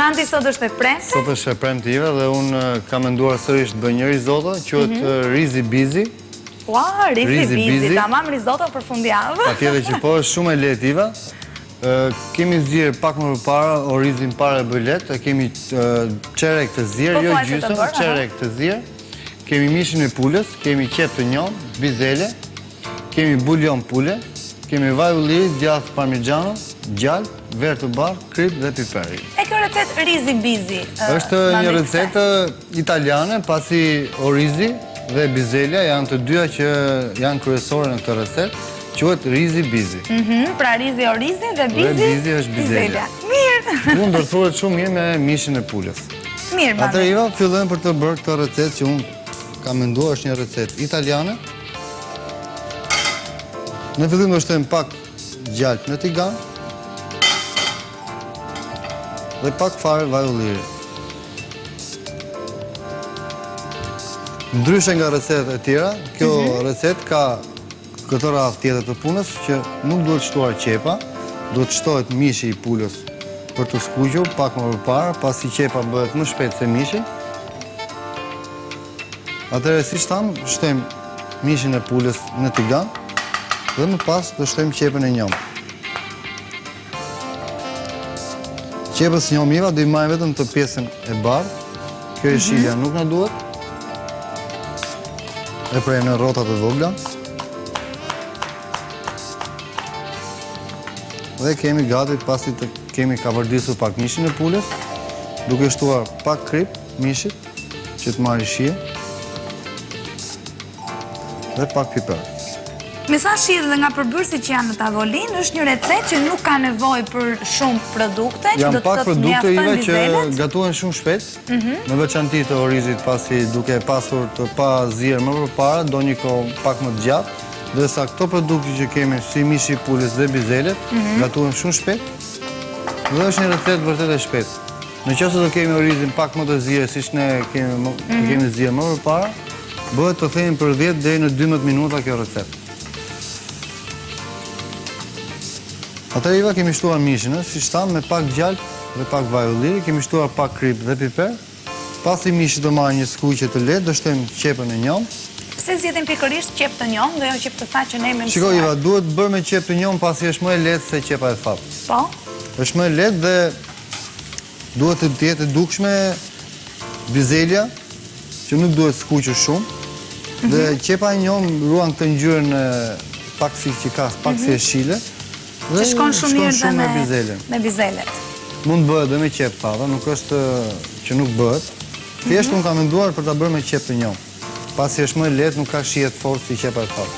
Mandi sot është e premte? Sot është e premte Iva dhe unë kam menduar sërish të bëj një risotto, quhet rizi bizi. Ua, rizi bizi, tamam risotto për fundjavë. Patjetër që po, është shumë e lehtë Iva. Kemi zirë pak më përpara, orizin para e bëj lehtë, kemi çerek të zirë, jo gjysmë, çerek të zirë. Kemi mishin e pulës, kemi qep të njom, bizele, kemi buljon pule, kemi vaj ulliri, djathë parmigiano, gjallë, verë të barë, krip dhe piperi. E kjo recet rizi bizi? Është një recetë italiane, pasi orizi dhe bizelja janë të dyja që janë kryesore në këtë recetë, quhet rizi bizi. Pra rizi orizi dhe bizi është bizelja. Mirë! Unë ndërthuret shumë mirë me mishin e pulës. Mirë, Mandi. Atëherë Iva, fillojmë për të bërë këtë recetë që unë kam menduar është një recetë italiane. Në fillim do shtojmë pak gjallë në tigan dhe pak fare vaj ulliri. Ndryshe nga recetat e tjera, kjo recetë ka këtë radhë tjetër të punës që nuk duhet shtuar qepa, duhet shtohet mishi i pulës për të skuqur pak më përpara, pasi qepa bëhet më shpejt se mishi. Atëherë si shtam, shtojmë mishin e pulës në tigan dhe më pas do shtojmë qepën e njom. Qepës njom Iva do i marrim vetëm të pjesën e bardhë. Kjo e shilja nuk na duhet. E prej në rrotat e vogla. Dhe kemi gati pasi të kemi kavërdisur pak mishin e pulës, duke shtuar pak krip mishit që të marrë shije dhe pak piper. Me sa shih dhe nga përbërësit që janë në tavolinë, është një recetë që nuk ka nevojë për shumë produkte, që do të pak produkte Iva që bizelet. gatuhen shumë shpejt, në veçanti të orizit pasi duke pasur të pa zirë më përpara, do një kohë pak më të gjatë, dhe sa këto produkte që kemi si mishi i pulës dhe bizelet, gatuhen shumë shpejt, dhe është një recetë vërtet e shpejt. Në qoftë do kemi orizin pak më të zirë, siç ne kemi zirë më përpara, bëhet të themi për 10 deri në 12 minuta kjo recetë. Atëherë Iva kemi shtuar mishin, si shtam me pak gjallë dhe pak vaj ulliri, kemi shtuar pak krip dhe piper. Pasi mishi do marrë një skuqje të lehtë, do shtojmë qepën e njom. Pse zgjedhim pikërisht qep të njom dhe jo qep të thatë që ne mësuar? Shikoj Iva, duhet bërë me qep të njom pasi është më e lehtë se qepa e thatë. Po? Është më e lehtë dhe duhet të jetë e dukshme bizelja, që nuk duhet skuqur shumë. Dhe qepa e njom ruan këtë ngjyrën pak si që ka, pak si e shile. Që shkon shumë mirë dhe me bizelet. Mund bëhet dhe me qep thatë, nuk është që nuk bëhet. Thjesht unë kam menduar për ta bërë me qep të njom. Pasi është më e lehtë, nuk ka shije të fortë si qepa e thatë.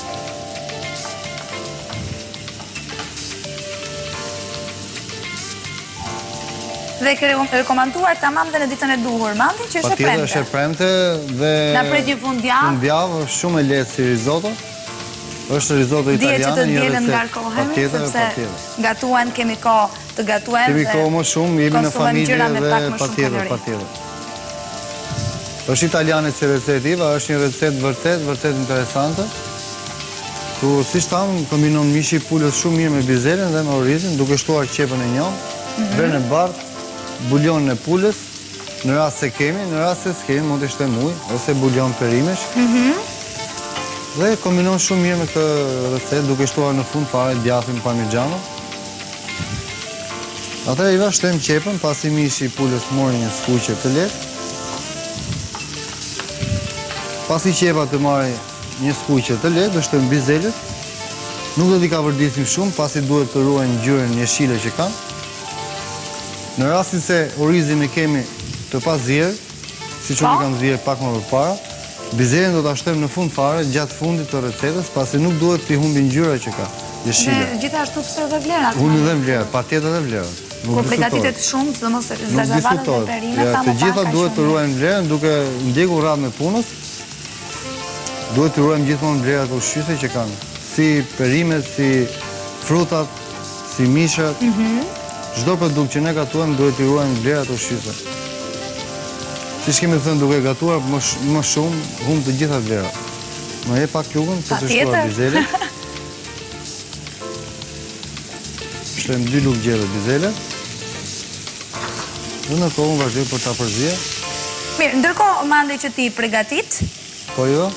Dhe ke rekomanduar tamam dhe në ditën e duhur, Mandi, që është e premte. Patjetër është e premte dhe na pret një fundjavë është shumë e lehtë si risotto. Është risotto italiane, një recetë. Dije që të dielën ngarkohemi, sepse gatuan, kemi kohë të gatuem. Kemi kohë më shumë, jemi në familje dhe patjetër. Është italiane si recetë Iva, është një recetë vërtet interesante. Ku si shtam kombinon mishi i pulës shumë mirë me bizelen dhe me orizin, duke shtuar qepën e njom, verën e bardhë, buljonin e pulës, në rast se kemi, në rast se s'kemi, mund të shtojmë ujë ose buljon perimesh. Dhe kombinon shumë mirë me këtë recetë, duke shtuar në fund fare djathin parmigiano. Atëherë Iva shtojmë qepën, pasi mishi i pulës mori një skuqje të lehtë. Pasi qepa të marrë një skuqje të lehtë, do shtojmë bizelet. Nuk do t'i kavërdisim shumë, pasi duhet të ruajnë ngjyrën jeshile që kanë. Në rastin se orizin e kemi të pa zirë, siç unë kam zirë pak më përpara, bizelen do ta shtojmë në fund fare, gjatë fundit të recetës, pasi nuk duhet t'i humbi ngjyra që ka, jeshile. Dhe gjithashtu pse dhe vlerat. Unë dhe vlerat, patjetër dhe vlerat. Kur përgatitet shumë, sidomos zarzavallet dhe perimet, të gjitha duhet të ruajnë vlerën, duke ndjekur radhën e punës. Duhet të ruajmë gjithmonë vlerat ushqyese që kanë, si perimet, si frutat, si mishat. Çdo produkt që ne gatuam duhet të ruajmë vlerat ushqyese. Siç kemi thënë, duke gatuar më shumë, humb të gjitha vlerat. Më jep pak lugën për të shtuar bizele. Shtojmë 2 lugë gjelle bizele. Dhe në kohë më vazhdoj për ta përzije. Mirë, ndërkohë mande që ti pregatit. Po jo?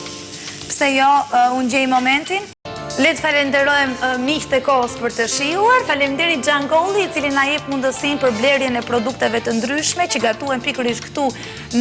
Pse jo, unë gjej momentin. Le të falenderojmë miqtë e kohës për të shijuar. Faleminderit Xhangolli, i cili na jep mundësinë për blerjen e produkteve të ndryshme që gatuhen pikërisht këtu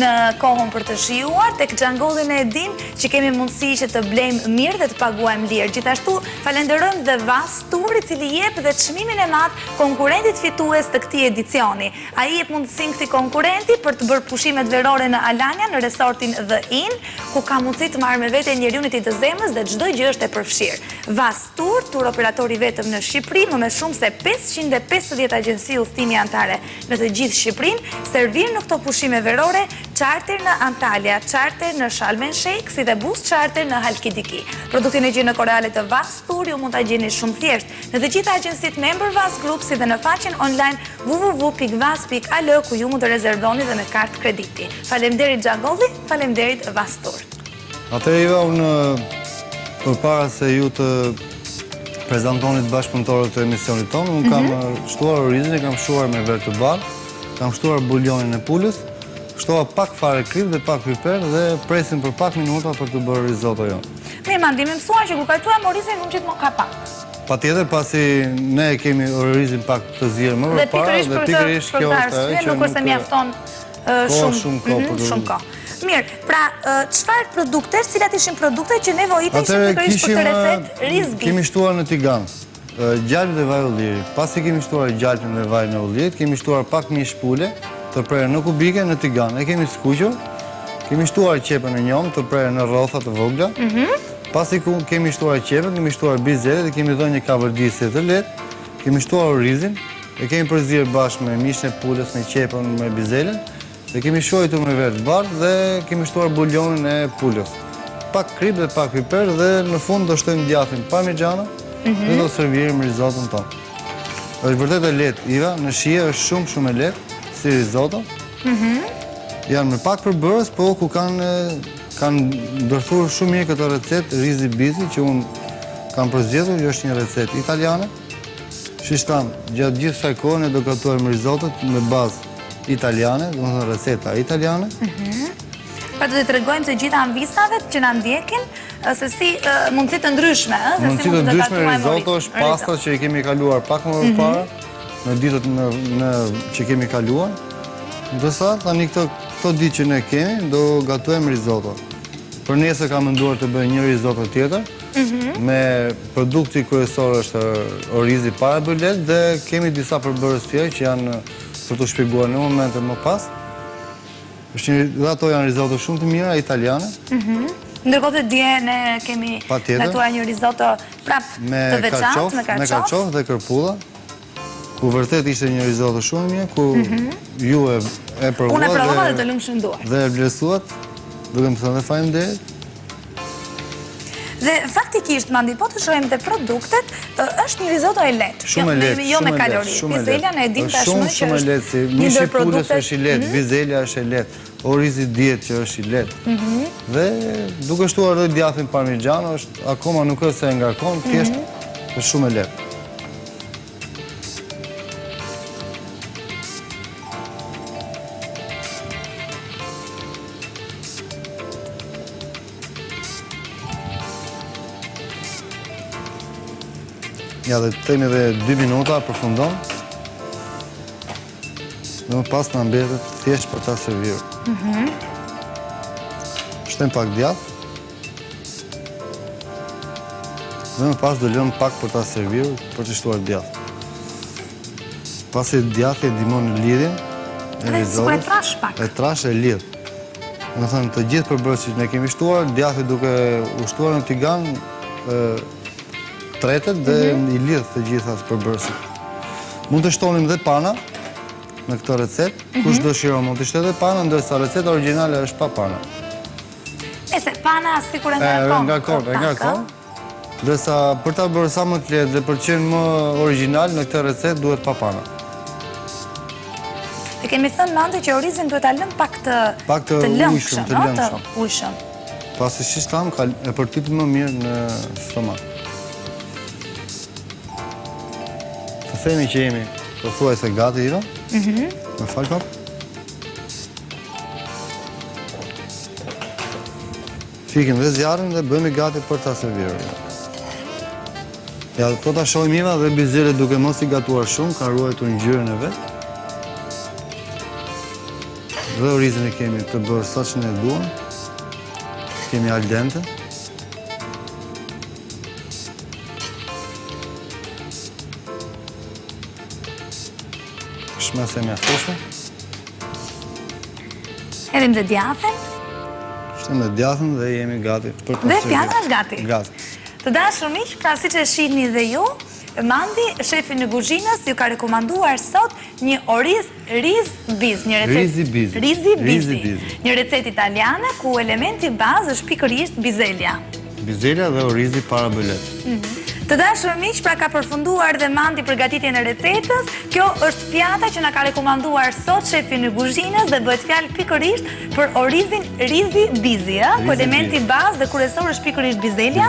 në kohën për të shijuar. Tek Xhangolli ne e dim që kemi mundësi që të blejmë mirë dhe të paguajmë lirë. Gjithashtu falenderojmë dhe Vas Tour, i cili jep dhe çmimin e madh konkurrentit fitues të këtij edicioni. Ai jep mundësinë këtij konkurrenti për të bërë pushimet verore në Alania, në resortin The Inn, ku ka mundësi të marrë me vete njeriunit i të zemrës dhe çdo gjë është e përfshirë. Vas Tour, tur operatori vetëm në Shqipëri, më me shumë se 550 agjenci udhëtimi anëtare në të gjithë Shqipërinë, servir në këto pushime verore, charter në Antalya, charter në Sharm el Sheikh, si dhe bus charter në Halkidiki. Produktin e gjeni në korale të Vas Tour, ju mund ta gjeni shumë thjesht në të gjitha agjencitë member Vas Group, si dhe në faqen online www.vas.al, ku ju mund të rezervoni dhe me kartë krediti. Faleminderit Xhangolli, faleminderit Vas Tour. Atëherë Iva, unë për para se ju të prezentonit bashkëpunëtorët të emisionit tonë, unë kam shtuar orizin, kam shtuar me verë të bardhë, kam shtuar buljonin e pulës, shtuar pak fare krip dhe pak piper dhe presin për pak minuta për të bërë risotto jonë. Mirë, mandi, me mësuar që ku kajtuam orizin, unë gjithmonë ka pak. Pa tjetër, pasi ne kemi orizin pak të zirë më për para, dhe pikërisht kjo është e që nuk është se mjafton shumë kohë. Mirë, pra, çfarë produkte, cilat ishin produkte që nevojitej pikërisht për të recetë rizgi? Kemi shtuar në tigan gjalpë dhe vaj ulliri. Pasi kemi shtuar gjalpën dhe vaj në ullirit, kemi shtuar pak mish pule të prerë në kubike në tigan. E kemi skuqur, kemi shtuar qepën e njom të prerë në rrotha të vogla. Pasi kemi shtuar qepën, kemi shtuar bizele dhe kemi dhënë një kavërdisje të lehtë, kemi shtuar orizin, e kemi përzirë bashkë me mishën e pulës, me qepën, me bizelen. Dhe kemi shojtur me verë të bardhë dhe kemi shtuar buljonin e pulës. Pak krip dhe pak piper dhe në fund do shtojmë djathtin parmigiano dhe do servirim risotton tonë. Është vërtet e lehtë, Iva, në shije është shumë e lehtë si risotto. Janë me pak përbërës, po ku kanë ndërthurë shumë mirë këtë recetë rizi bizi që unë kam përzgjedhur, jo është një recetë italiane. Shishtam, gjatë gjithë kësaj kohë ne do gatuar risottot me bazë italiane, dhe më thënë reseta italiane. Pra të tregojmë të gjitha anvisave që na ndjekin, se si mundësit të ndryshme. Mundësit të ndryshme, risotto është pasta që i kemi kaluar pak më parë, në ditët që kemi kaluar. Ndërsa, tani këto ditë që ne kemi, do gatuem risotto. Për nesër kam menduar të bëj një risotto tjetër, me produkti kryesor është orizi parabullet dhe kemi disa përbërës tjerë që janë për të shpjeguar në momente më pas. Dhe ato janë risotto shumë të mira, italiane. Ndërkohë të dje ne kemi gatuar një risotto prap të veçantë, me karqof dhe kërpulla, ku vërtet ishte një risotto shumë mirë, ku ju e provuat. Unë e provova dhe të lumë shënduar. Dhe e vlerësuat, duke më thënë dhe faleminderit. Dhe faktikisht, mandi, po të shohim të produktet, është një risotto e lehtë. Shumë e lehtë, jo me kalori. Bizelja ne e dim tashmë që është një mishi ndër produktet. pulës është i lehtë, bizelja është e lehtë, orizi diet që është i lehtë. Dhe duke shtuar edhe djathtin parmigiano, akoma nuk është se e ngarkon, thjesht është shumë e lehtë. Ja, dhe temi dhe 2 minuta përfundon. Dhe më pas në mbetet thjesht për ta serviru. Shtem pak djath. Dhe më pas do lëm pak për ta serviru për të shtuar djath. Pasi djath e dimon në lidhjen e risottos. E trash pak. E trash e lidh. Më thënë të gjithë përbërës që ne kemi shtuar, djathi duke u shtuar në tigan tretet dhe i lidh të gjitha të përbërësit. Mund të shtonim dhe pana në këtë recet, kush dëshiron mund të shtet dhe pana, ndërsa receta originale është pa pana. E se pana sikur e ngarkon. E ngarkon. Ndërsa për ta bërë sa më të lehtë dhe për të qenë më original në këtë recet duhet pa pana. E kemi thënë mande që orizin duhet ta lëm pak të lëngshëm. Pasi shishtam e përtypet më mirë në stomak. Të themi që jemi përthuajse gati, Iva. Me falë, pap. Fikim dhe zjarrin dhe bëmi gati për ta serviruar. Ja, po ta shohim Iva dhe bizele duke mos i gatuar shumë, ka ruajtur ngjyrën e vet. Dhe orizin e kemi të bërë sa që ne duam. Kemi al dente. Shmese me aftoshme. Edhim dhe djathen. Shtem dhe djathen dhe jemi gati për të Dhe pjata është gati. Gati. Të dashur miq, pra siç e shihni dhe ju, Mandi, shefi në kuzhinës, ju ka rekomanduar sot një oriz riz biz, një recetë rizi bizi. Një recetë italiane ku elementi bazë është pikërisht bizelja. Bizelja dhe orizi parabolet. Të dashur miq, pra ka përfunduar dhe Mandi përgatitjen e recetës. Kjo është pjata që na ka rekomanduar sot shefi në kuzhinës dhe bëhet fjalë pikërisht për orizin rizi bizi, ku elementi bazë dhe kryesor është pikërisht bizelja.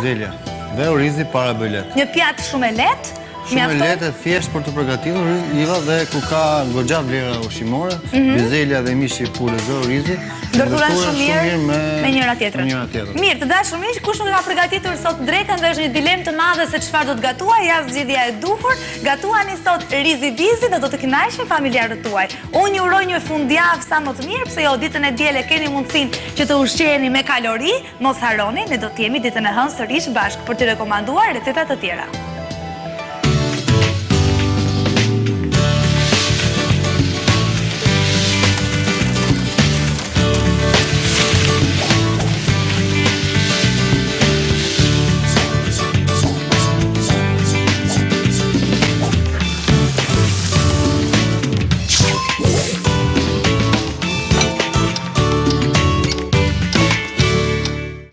Dhe orizi parabolet. Një pjatë shumë e lehtë. Shumë e lehtë, thjesht për të përgatitur Iva dhe ku ka goxha vlera ushqimore, bizelja dhe mishi i pulës dhe orizi. Ndërthuren shumë mirë me njëra tjetrën. Mirë, të dashur miq, kush nuk ka përgatitur sot drekën dhe është një dilemë të madhe se çfarë do të gatuaj, ja zgjidhja e duhur. Gatuani sot rizi bizi dhe do të kënaqen familjarët tuaj. Unë ju uroj një fundjavë sa më të mirë, pse jo ditën e diele keni mundësinë që të ushqeheni me kalori, mos harroni, ne do të jemi ditën e hënë sërish bashkë për të rekomanduar receta të tjera.